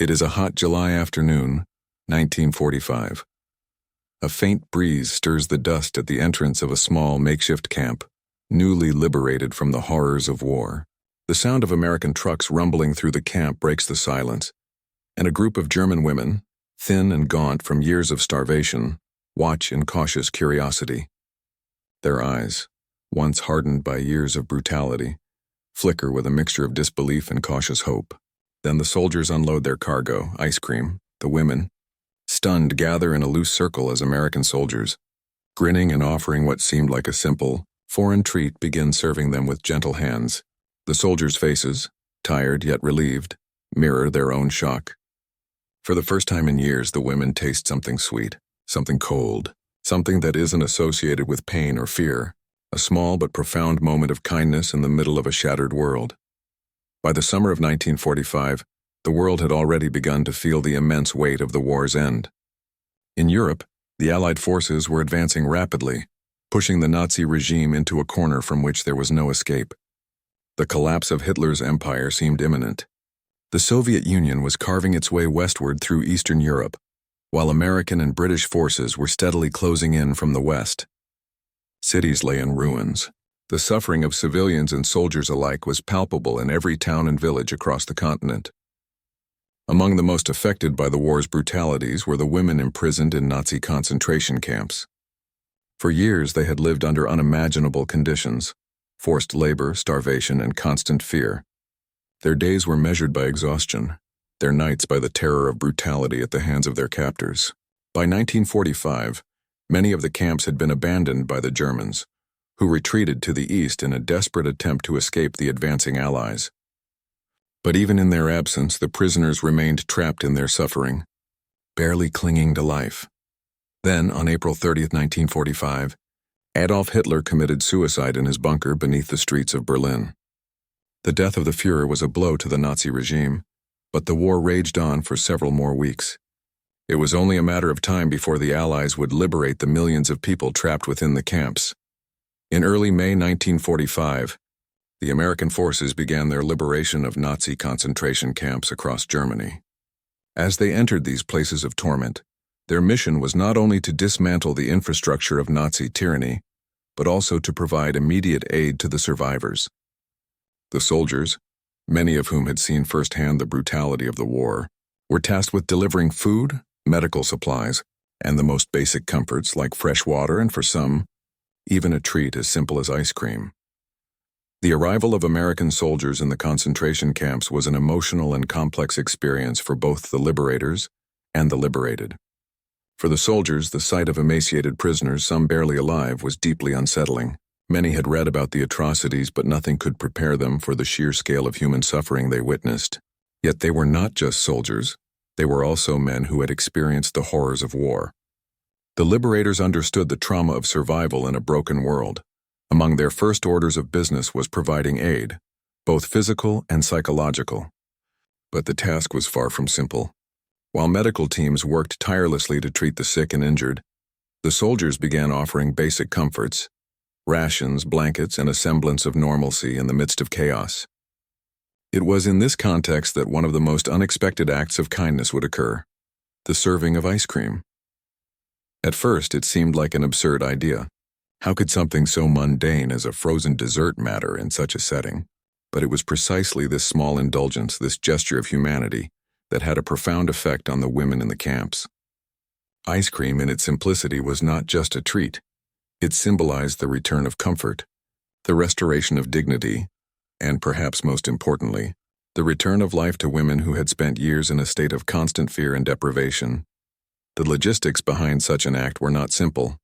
It is a hot July afternoon, 1945. A faint breeze stirs the dust at the entrance of a small makeshift camp, newly liberated from the horrors of war. The sound of American trucks rumbling through the camp breaks the silence, and a group of German women, thin and gaunt from years of starvation, watch in cautious curiosity. Their eyes, once hardened by years of brutality, flicker with a mixture of disbelief and cautious hope. Then the soldiers unload their cargo, ice cream. The women, stunned, gather in a loose circle as American soldiers, grinning and offering what seemed like a simple, foreign treat, begin serving them with gentle hands. The soldiers' faces, tired yet relieved, mirror their own shock. For the first time in years, the women taste something sweet, something cold, something that isn't associated with pain or fear, a small but profound moment of kindness in the middle of a shattered world. By the summer of 1945, the world had already begun to feel the immense weight of the war's end. In Europe, the Allied forces were advancing rapidly, pushing the Nazi regime into a corner from which there was no escape. The collapse of Hitler's empire seemed imminent. The Soviet Union was carving its way westward through Eastern Europe, while American and British forces were steadily closing in from the west. Cities lay in ruins. The suffering of civilians and soldiers alike was palpable in every town and village across the continent. Among the most affected by the war's brutalities were the women imprisoned in Nazi concentration camps. For years they had lived under unimaginable conditions, forced labor, starvation, and constant fear. Their days were measured by exhaustion, their nights by the terror of brutality at the hands of their captors. By 1945, many of the camps had been abandoned by the Germans, who retreated to the east in a desperate attempt to escape the advancing Allies. But even in their absence, the prisoners remained trapped in their suffering, barely clinging to life. Then, on April 30th, 1945, Adolf Hitler committed suicide in his bunker beneath the streets of Berlin. The death of the Führer was a blow to the Nazi regime, but the war raged on for several more weeks. It was only a matter of time before the Allies would liberate the millions of people trapped within the camps. In early May 1945, the American forces began their liberation of Nazi concentration camps across Germany. As they entered these places of torment, their mission was not only to dismantle the infrastructure of Nazi tyranny, but also to provide immediate aid to the survivors. The soldiers, many of whom had seen firsthand the brutality of the war, were tasked with delivering food, medical supplies, and the most basic comforts like fresh water and, for some, even a treat as simple as ice cream. The arrival of American soldiers in the concentration camps was an emotional and complex experience for both the liberators and the liberated. For the soldiers, the sight of emaciated prisoners, some barely alive, was deeply unsettling. Many had read about the atrocities, but nothing could prepare them for the sheer scale of human suffering they witnessed. Yet they were not just soldiers, they were also men who had experienced the horrors of war. The liberators understood the trauma of survival in a broken world. Among their first orders of business was providing aid, both physical and psychological. But the task was far from simple. While medical teams worked tirelessly to treat the sick and injured, the soldiers began offering basic comforts, rations, blankets, and a semblance of normalcy in the midst of chaos. It was in this context that one of the most unexpected acts of kindness would occur: the serving of ice cream. At first, it seemed like an absurd idea. How could something so mundane as a frozen dessert matter in such a setting? But it was precisely this small indulgence, this gesture of humanity, that had a profound effect on the women in the camps. Ice cream, in its simplicity, was not just a treat. It symbolized the return of comfort, the restoration of dignity, and perhaps most importantly, the return of life to women who had spent years in a state of constant fear and deprivation. The logistics behind such an act were not simple.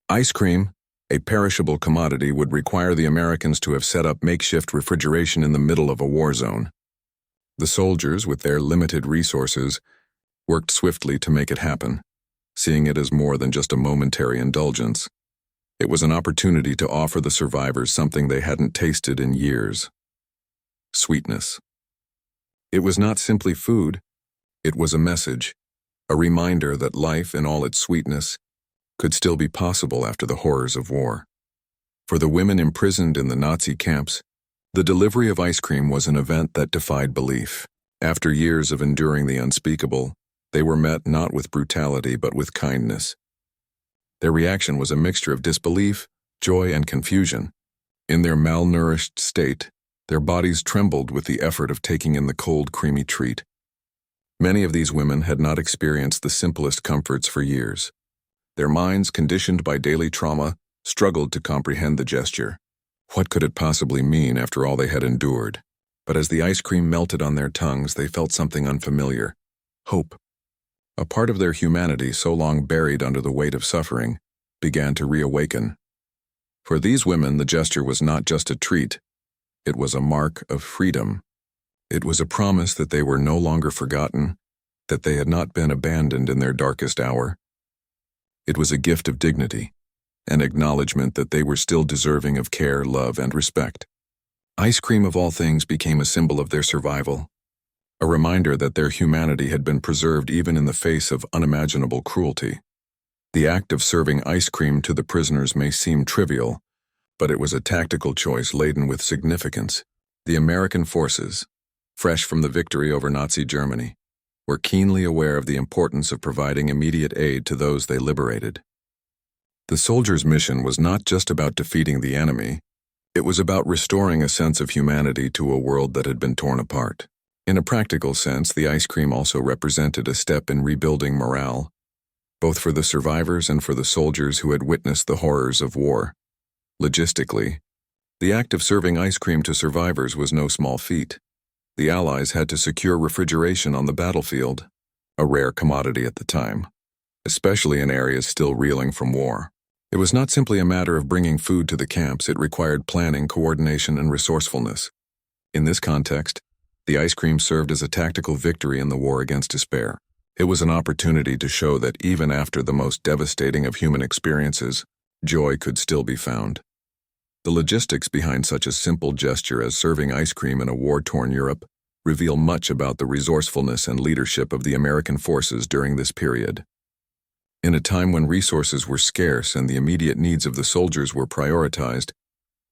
Ice cream, a perishable commodity, would require the Americans to have set up makeshift refrigeration in the middle of a war zone. The soldiers, with their limited resources, worked swiftly to make it happen, seeing it as more than just a momentary indulgence. It was an opportunity to offer the survivors something they hadn't tasted in years: sweetness. It was not simply food, it was a message. A reminder that life in all its sweetness could still be possible after the horrors of war. For the women imprisoned in the Nazi camps, the delivery of ice cream was an event that defied belief. After years of enduring the unspeakable, they were met not with brutality but with kindness. Their reaction was a mixture of disbelief, joy, and confusion. In their malnourished state, their bodies trembled with the effort of taking in the cold, creamy treat. Many of these women had not experienced the simplest comforts for years. Their minds, conditioned by daily trauma, struggled to comprehend the gesture. What could it possibly mean after all they had endured? But as the ice cream melted on their tongues, they felt something unfamiliar: hope. A part of their humanity, so long buried under the weight of suffering, began to reawaken. For these women, the gesture was not just a treat. It was a mark of freedom. It was a promise that they were no longer forgotten, that they had not been abandoned in their darkest hour. It was a gift of dignity, an acknowledgement that they were still deserving of care, love, and respect. Ice cream, of all things, became a symbol of their survival, a reminder that their humanity had been preserved even in the face of unimaginable cruelty. The act of serving ice cream to the prisoners may seem trivial, but it was a tactical choice laden with significance. The American forces, fresh from the victory over Nazi Germany, were keenly aware of the importance of providing immediate aid to those they liberated. The soldiers' mission was not just about defeating the enemy, it was about restoring a sense of humanity to a world that had been torn apart. In a practical sense, the ice cream also represented a step in rebuilding morale, both for the survivors and for the soldiers who had witnessed the horrors of war. Logistically, the act of serving ice cream to survivors was no small feat. The Allies had to secure refrigeration on the battlefield, a rare commodity at the time, especially in areas still reeling from war. It was not simply a matter of bringing food to the camps, it required planning, coordination, and resourcefulness. In this context, the ice cream served as a tactical victory in the war against despair. It was an opportunity to show that even after the most devastating of human experiences, joy could still be found. The logistics behind such a simple gesture as serving ice cream in a war-torn Europe reveal much about the resourcefulness and leadership of the American forces during this period. In a time when resources were scarce and the immediate needs of the soldiers were prioritized,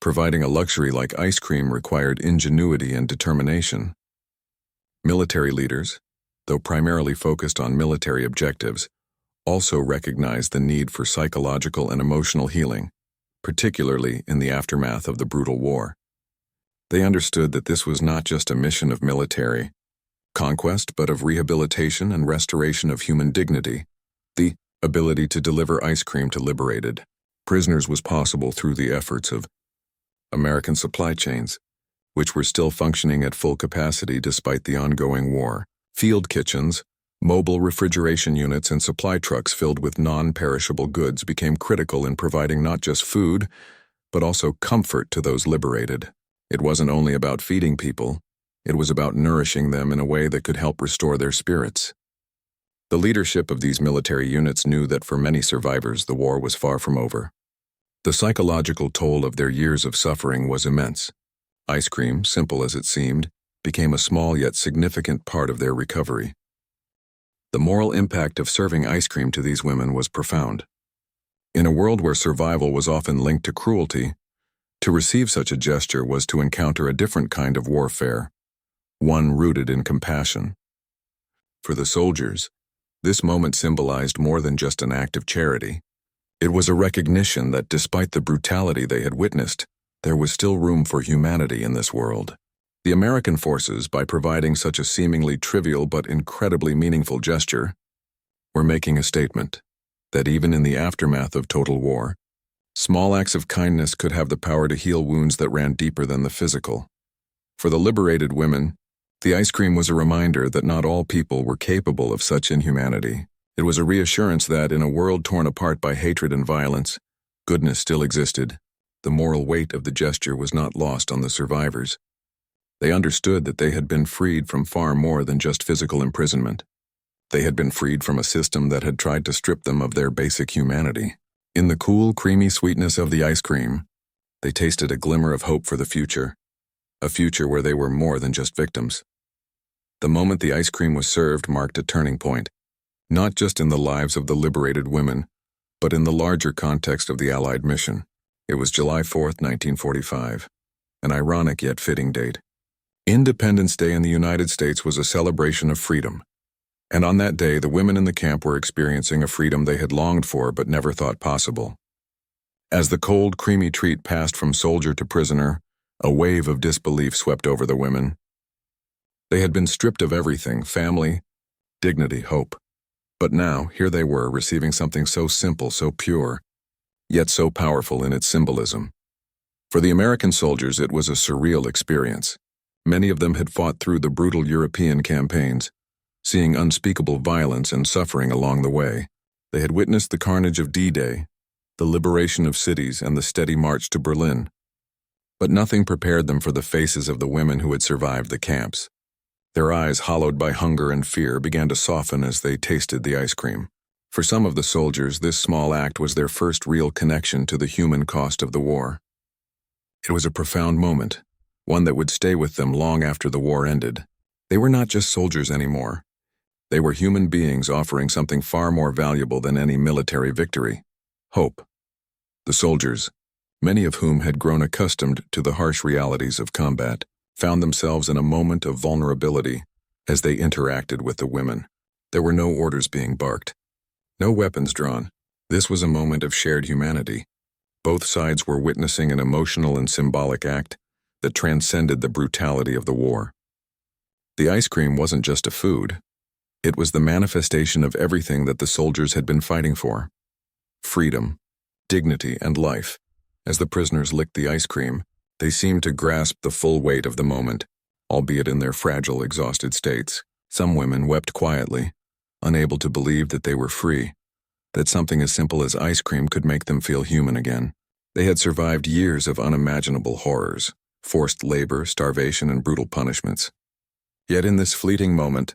providing a luxury like ice cream required ingenuity and determination. Military leaders, though primarily focused on military objectives, also recognized the need for psychological and emotional healing, particularly in the aftermath of the brutal war. They understood that this was not just a mission of military conquest, but of rehabilitation and restoration of human dignity. The ability to deliver ice cream to liberated prisoners was possible through the efforts of American supply chains, which were still functioning at full capacity despite the ongoing war. Field kitchens, mobile refrigeration units, and supply trucks filled with non-perishable goods became critical in providing not just food, but also comfort to those liberated. It wasn't only about feeding people, it was about nourishing them in a way that could help restore their spirits. The leadership of these military units knew that for many survivors, the war was far from over. The psychological toll of their years of suffering was immense. Ice cream, simple as it seemed, became a small yet significant part of their recovery. The moral impact of serving ice cream to these women was profound. In a world where survival was often linked to cruelty, to receive such a gesture was to encounter a different kind of warfare, one rooted in compassion. For the soldiers, this moment symbolized more than just an act of charity. It was a recognition that despite the brutality they had witnessed, there was still room for humanity in this world. The American forces, by providing such a seemingly trivial but incredibly meaningful gesture, were making a statement that even in the aftermath of total war, small acts of kindness could have the power to heal wounds that ran deeper than the physical. For the liberated women, the ice cream was a reminder that not all people were capable of such inhumanity. It was a reassurance that, in a world torn apart by hatred and violence, goodness still existed. The moral weight of the gesture was not lost on the survivors. They understood that they had been freed from far more than just physical imprisonment. They had been freed from a system that had tried to strip them of their basic humanity. In the cool, creamy sweetness of the ice cream, they tasted a glimmer of hope for the future, a future where they were more than just victims. The moment the ice cream was served marked a turning point, not just in the lives of the liberated women, but in the larger context of the Allied mission. It was July 4th, 1945, an ironic yet fitting date. Independence Day in the United States was a celebration of freedom. And on that day, the women in the camp were experiencing a freedom they had longed for but never thought possible. As the cold, creamy treat passed from soldier to prisoner, a wave of disbelief swept over the women. They had been stripped of everything: family, dignity, hope. But now, here they were, receiving something so simple, so pure, yet so powerful in its symbolism. For the American soldiers, it was a surreal experience. Many of them had fought through the brutal European campaigns, seeing unspeakable violence and suffering along the way. They had witnessed the carnage of D-Day, the liberation of cities, and the steady march to Berlin. But nothing prepared them for the faces of the women who had survived the camps. Their eyes, hollowed by hunger and fear, began to soften as they tasted the ice cream. For some of the soldiers, this small act was their first real connection to the human cost of the war. It was a profound moment, one that would stay with them long after the war ended. They were not just soldiers anymore. They were human beings offering something far more valuable than any military victory: hope. The soldiers, many of whom had grown accustomed to the harsh realities of combat, found themselves in a moment of vulnerability as they interacted with the women. There were no orders being barked, no weapons drawn. This was a moment of shared humanity. Both sides were witnessing an emotional and symbolic act that transcended the brutality of the war. The ice cream wasn't just a food. It was the manifestation of everything that the soldiers had been fighting for: freedom, dignity, and life. As the prisoners licked the ice cream, they seemed to grasp the full weight of the moment, albeit in their fragile, exhausted states. Some women wept quietly, unable to believe that they were free, that something as simple as ice cream could make them feel human again. They had survived years of unimaginable horrors: forced labor, starvation, and brutal punishments. Yet in this fleeting moment,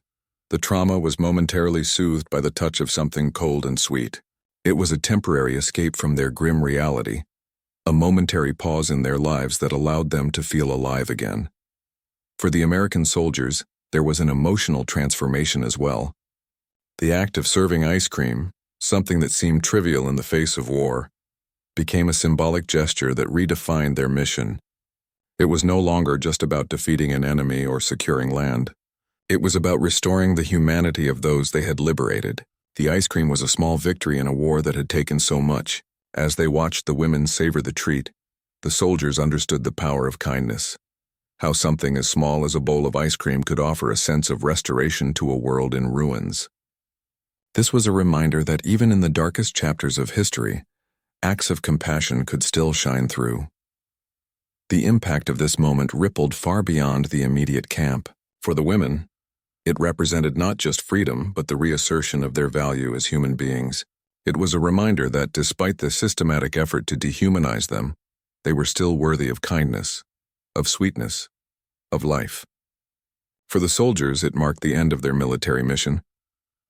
the trauma was momentarily soothed by the touch of something cold and sweet. It was a temporary escape from their grim reality, a momentary pause in their lives that allowed them to feel alive again. For the American soldiers, there was an emotional transformation as well. The act of serving ice cream, something that seemed trivial in the face of war, became a symbolic gesture that redefined their mission. It was no longer just about defeating an enemy or securing land. It was about restoring the humanity of those they had liberated. The ice cream was a small victory in a war that had taken so much. As they watched the women savor the treat, the soldiers understood the power of kindness. How something as small as a bowl of ice cream could offer a sense of restoration to a world in ruins. This was a reminder that even in the darkest chapters of history, acts of compassion could still shine through. The impact of this moment rippled far beyond the immediate camp. For the women, it represented not just freedom, but the reassertion of their value as human beings. It was a reminder that despite the systematic effort to dehumanize them, they were still worthy of kindness, of sweetness, of life. For the soldiers, it marked the end of their military mission,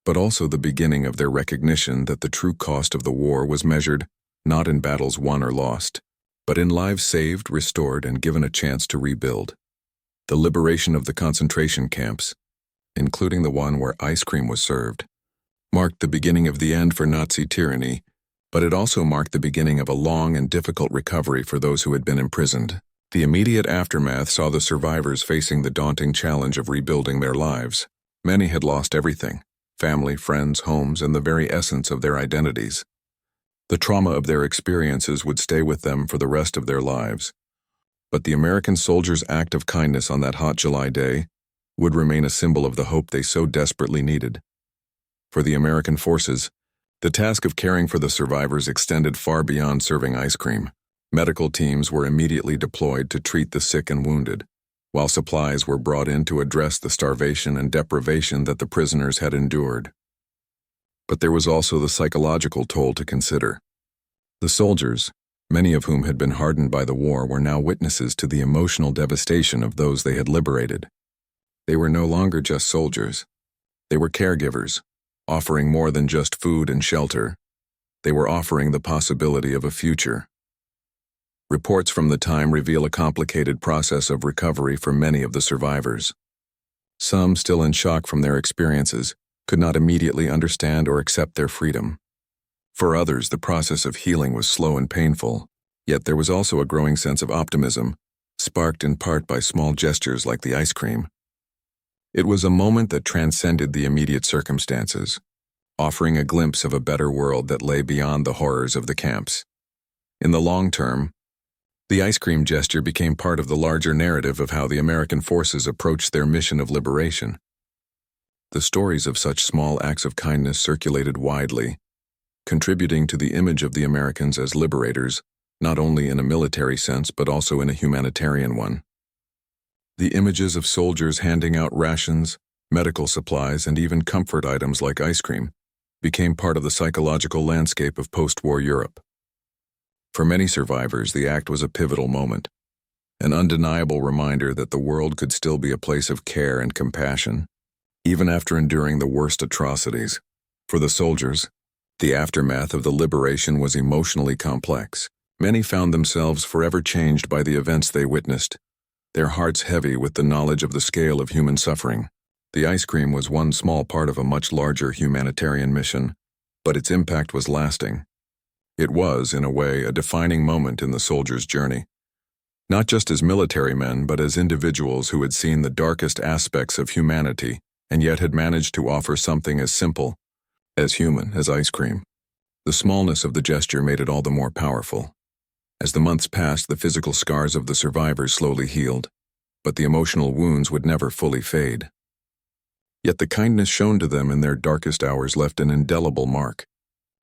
but also the beginning of their recognition that the true cost of the war was measured not in battles won or lost, but in lives saved, restored, and given a chance to rebuild. The liberation of the concentration camps, including the one where ice cream was served, marked the beginning of the end for Nazi tyranny, but it also marked the beginning of a long and difficult recovery for those who had been imprisoned. The immediate aftermath saw the survivors facing the daunting challenge of rebuilding their lives. Many had lost everything: family, friends, homes, and the very essence of their identities. The trauma of their experiences would stay with them for the rest of their lives. But the American soldiers' act of kindness on that hot July day would remain a symbol of the hope they so desperately needed. For the American forces, the task of caring for the survivors extended far beyond serving ice cream. Medical teams were immediately deployed to treat the sick and wounded, while supplies were brought in to address the starvation and deprivation that the prisoners had endured. But there was also the psychological toll to consider. The soldiers, many of whom had been hardened by the war, were now witnesses to the emotional devastation of those they had liberated. They were no longer just soldiers. They were caregivers, offering more than just food and shelter. They were offering the possibility of a future. Reports from the time reveal a complicated process of recovery for many of the survivors. Some, still in shock from their experiences, could not immediately understand or accept their freedom. For others, the process of healing was slow and painful, yet there was also a growing sense of optimism, sparked in part by small gestures like the ice cream. It was a moment that transcended the immediate circumstances, offering a glimpse of a better world that lay beyond the horrors of the camps. In the long term, the ice cream gesture became part of the larger narrative of how the American forces approached their mission of liberation. The stories of such small acts of kindness circulated widely, contributing to the image of the Americans as liberators, not only in a military sense but also in a humanitarian one. The images of soldiers handing out rations, medical supplies, and even comfort items like ice cream became part of the psychological landscape of post-war Europe. For many survivors, the act was a pivotal moment, an undeniable reminder that the world could still be a place of care and compassion, even after enduring the worst atrocities. For the soldiers, the aftermath of the liberation was emotionally complex. Many found themselves forever changed by the events they witnessed, their hearts heavy with the knowledge of the scale of human suffering. The ice cream was one small part of a much larger humanitarian mission, but its impact was lasting. It was, in a way, a defining moment in the soldiers' journey, not just as military men, but as individuals who had seen the darkest aspects of humanity and yet had managed to offer something as simple, as human as ice cream. The smallness of the gesture made it all the more powerful. As the months passed, the physical scars of the survivors slowly healed, but the emotional wounds would never fully fade. Yet the kindness shown to them in their darkest hours left an indelible mark.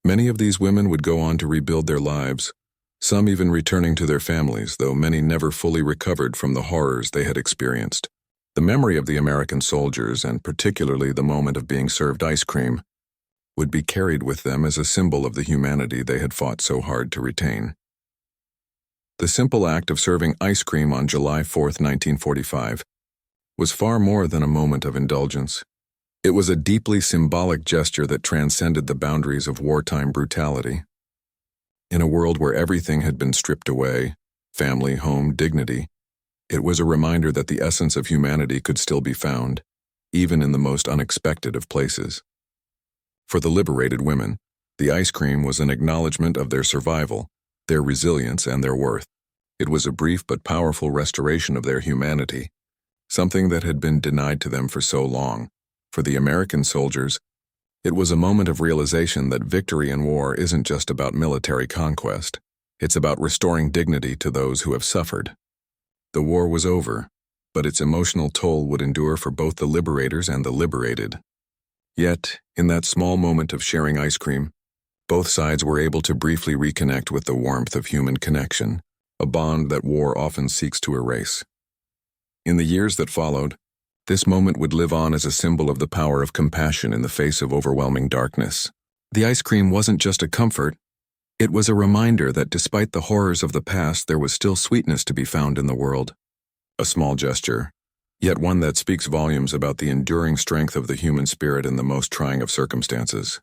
Many of these women would go on to rebuild their lives, some even returning to their families, though many never fully recovered from the horrors they had experienced. The memory of the American soldiers, and particularly the moment of being served ice cream, would be carried with them as a symbol of the humanity they had fought so hard to retain. The simple act of serving ice cream on July 4, 1945, was far more than a moment of indulgence. It was a deeply symbolic gesture that transcended the boundaries of wartime brutality. In a world where everything had been stripped away, family, home, dignity, it was a reminder that the essence of humanity could still be found, even in the most unexpected of places. For the liberated women, the ice cream was an acknowledgement of their survival, their resilience, and their worth. It was a brief but powerful restoration of their humanity, something that had been denied to them for so long. For the American soldiers, it was a moment of realization that victory in war isn't just about military conquest. It's about restoring dignity to those who have suffered. The war was over, but its emotional toll would endure for both the liberators and the liberated. Yet, in that small moment of sharing ice cream, both sides were able to briefly reconnect with the warmth of human connection, a bond that war often seeks to erase. In the years that followed, this moment would live on as a symbol of the power of compassion in the face of overwhelming darkness. The ice cream wasn't just a comfort, it was a reminder that despite the horrors of the past, there was still sweetness to be found in the world. A small gesture, yet one that speaks volumes about the enduring strength of the human spirit in the most trying of circumstances.